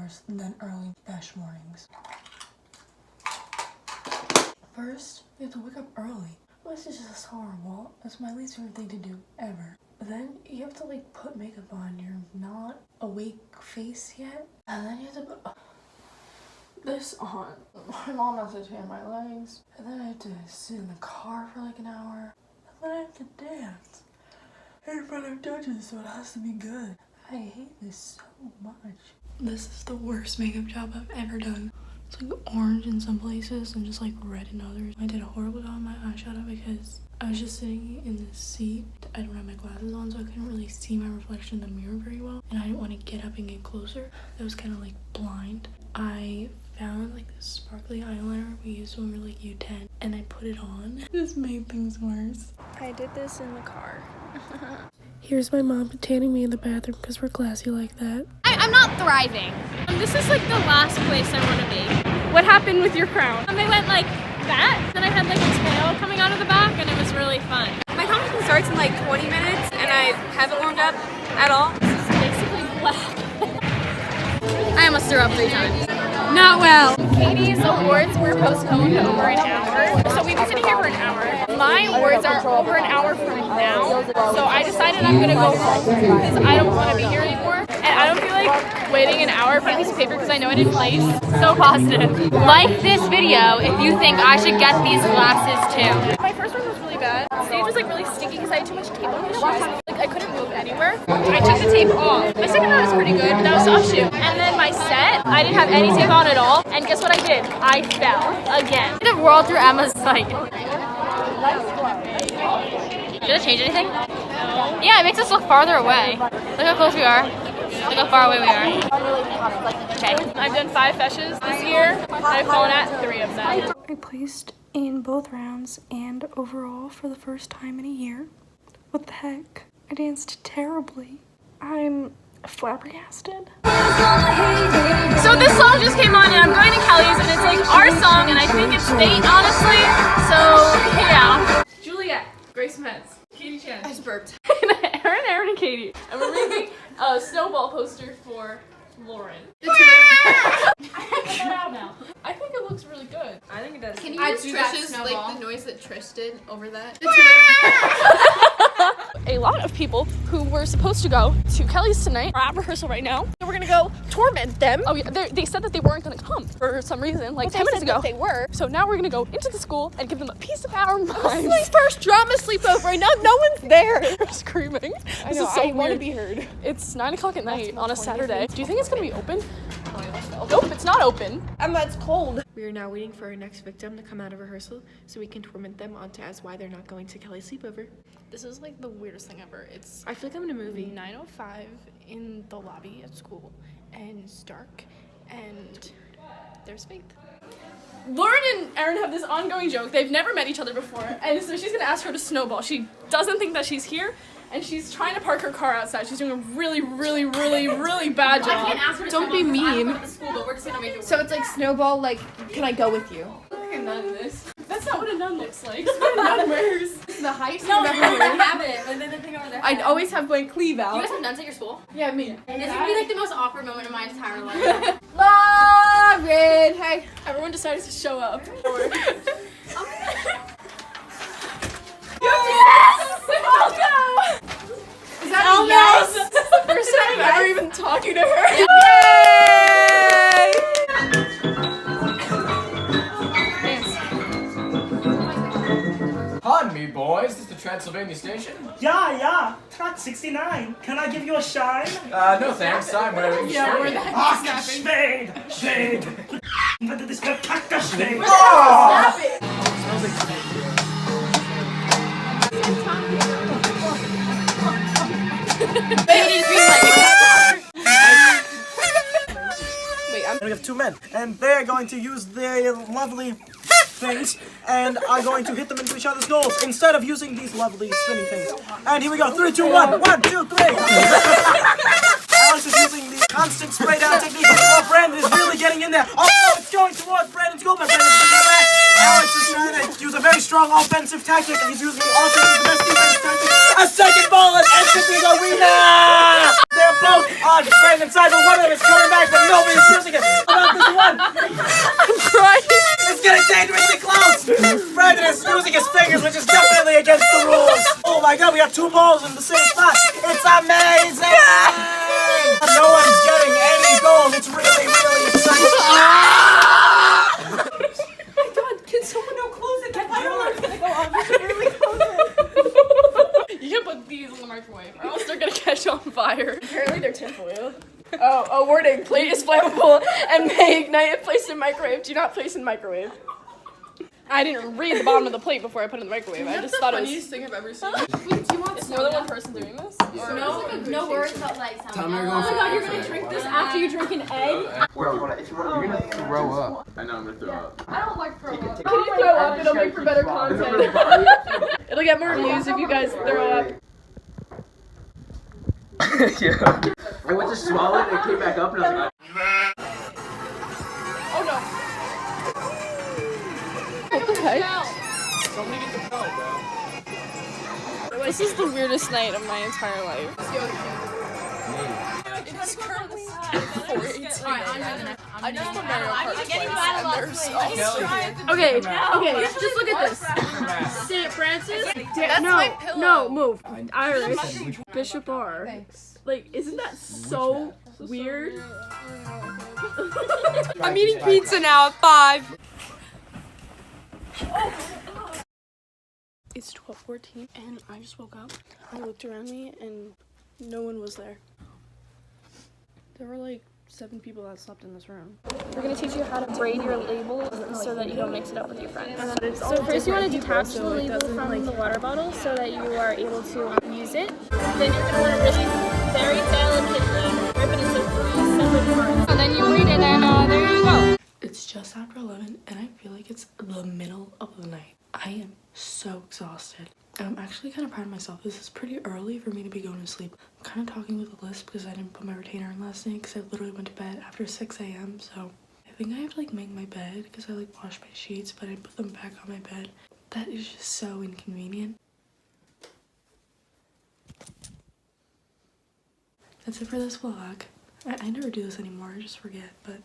hours than early dash mornings. First, you have to wake up early. This is just horrible. It's my least favorite thing to do ever. Then you have to like put makeup on your not awake face yet. And then you have to put this on. My mom has to tan my legs. And then I have to sit in the car for like an hour. And then I have to dance in front of judges, so it has to be good. I hate this so much. This is the worst makeup job I've ever done. It's like orange in some places and just like red in others. I did a horrible job on my eyeshadow because I was just sitting in the seat. I don't have my glasses on, so I couldn't really see my reflection in the mirror very well. And I didn't want to get up and get closer. That was kind of like blind. I found like this sparkly eyeliner we used when we were like U10 and I put it on. This made things worse. I did this in the car. Here's my mom tanning me in the bathroom because we're classy like that. I'm not thriving. This is like the last place I want to be. What happened with your crown? They went like that, then I had like a tail coming out of the back and it was really fun. My competition starts in like 20 minutes and I haven't warmed up at all. This is basically black. I almost threw up 3 times. Not well. Katie's awards were postponed over an hour, so we've been sitting here for an hour. My awards are over an hour from now, so I decided I'm gonna go home because I don't want to be here anymore, and I don't feel like waiting an hour for a piece of paper because I know it in place. So positive. Like this video if you think I should get these glasses too. My first one was really bad. The stage was like really stinky because I had too much tape on my shoes. Like I couldn't move anywhere. I took the tape off. My second round was pretty good, but that was soft shoe. And then my set, I didn't have any tape on at all. And guess what I did? I fell again. I did roll through Emma's site. Did it change anything? No. Yeah, it makes us look farther away. Look how close we are. Look how far away we are. Okay. I've done 5 feshes this year. I've flown at 3 of them. I placed in both rounds and overall for the first time in a year. What the heck? I danced terribly. I'm flabbergasted. So this song just came on and I'm going to Kelly's and it's like our song and I think it's Fate, honestly. So yeah. Juliet, Grace Metz, Katie Chen. I just burped. Aaron and Katie. And we're making a snowball poster for Lauren. I think it looks really good. I think it does. Can you use Trish's, like the noise that Trish did over that? A lot of people who were supposed to go to Kelly's tonight are at rehearsal right now. So we're gonna go torment them. Oh yeah, they said that they weren't gonna come for some reason, like 10 minutes ago. They were. So now we're gonna go into the school and give them a piece of our minds. This is my first drama sleepover right now. No one's there. They're screaming. I know, I want to be heard. It's 9 o'clock at night on a Saturday. Do you think it's gonna be open? Nope, it's not open. It's cold. We are now waiting for our next victim to come out of rehearsal so we can torment them onto as why they're not going to Kelly's sleepover. This is like the weirdest thing ever. It's I feel like I'm in a movie. 9:05 in the lobby at school, and it's dark, and there's Faith. Lauren and Aaron have this ongoing joke. They've never met each other before, and so she's gonna ask her to snowball. She doesn't think that she's here, and she's trying to park her car outside. She's doing a really, really, really, really bad job. I can't ask her to Don't be mean. So it's like snowball, like, can I go with you? Look at none of this. That's not what a nun looks like. That's what a nun wears. This is the highest No, I've I ever don't heard. have it. But then the thing over there. I'd always have my cleave You out. guys have nuns at your school? Yeah, me. This would be like the most awkward moment of my entire life. Lauren! Hey. Everyone decided to show up. Is that yes? First time I'm ever even talking to her. Yay! Pardon me, boys. Is this the Transylvania station? Yeah. Track 69. Can I give you a shine? No thanks. I'm wearing shade. Ach, Schwede! Wenn du das verpackter Schwede! Smells like shade. We have 2 men, and they're going to use their lovely things and are going to hit them into each other's goals instead of using these lovely spinny things. And here we go. 3, 2, 1. 1, 2, 3. Alex is using the constant spray down technique. Oh, Brandon is really getting in there. Oh no, it's going towards Brandon's goal, but Brandon's putting it back. Alex is trying to use a very strong offensive tactic, and he's using the offensive the best defensive tactic. A second ball and enters the arena. They're both are staying inside, but one of them is coming back, but nobody's using it. About this one. It's getting dangerously close. Brandon is using his fingers, which is definitely against the rules. Oh my god, we have 2 balls in the same spot. It's amazing. No one's getting any gold. It's really, really exciting. Can someone no close it? I don't know it's gonna go off. You should really close it. You can put these in the microwave, or else they're gonna catch on fire. Apparently they're tinfoil. Oh, wording. Plate is flammable and may ignite if placed in microwave. Do not place in microwave. I didn't read the bottom of the plate before I put it in the microwave. I just thought it was. thing I've ever seen. Is more than one person doing this? No words, but like sound. Tell me you're going for You're gonna drink this after you drink an egg? You're gonna throw up. I know I'm gonna throw up. I don't like throw up. Can you throw up? It'll make for better content. It'll get more views if you guys throw up. Yeah. I went to swallow it and it came back up and I was like, Oh no. What the heck? somebody get the bell, bro. This is the weirdest night of my entire life. It's currently 4:18. I just want Mario Kart twice, and Okay, just look at this. St. Francis? No, move. Irish. Bishop R. Thanks. Like, isn't that so weird? I'm eating pizza now at 5. It's 12:14 and I just woke up. I looked around me and no one was there. There were like 7 people that slept in this room. We're going to teach you how to braid your label so that you don't mix it up with your friends. So first you want to detach the label from the water bottle so that you are able to use it. Then you're going to want to really very delicately rip it into 3 separate parts. And then you braid it and there you go. It's just after 11 and I feel like it's the middle of the night. I am so exhausted. I'm actually kind of proud of myself. This is pretty early for me to be going to sleep. I'm kind of talking with a lisp because I didn't put my retainer in last night because I literally went to bed after 6 a.m. So I think I have to like make my bed because I like washed my sheets but I put them back on my bed. That is just so inconvenient. That's it for this vlog. I never do this anymore, I just forget, but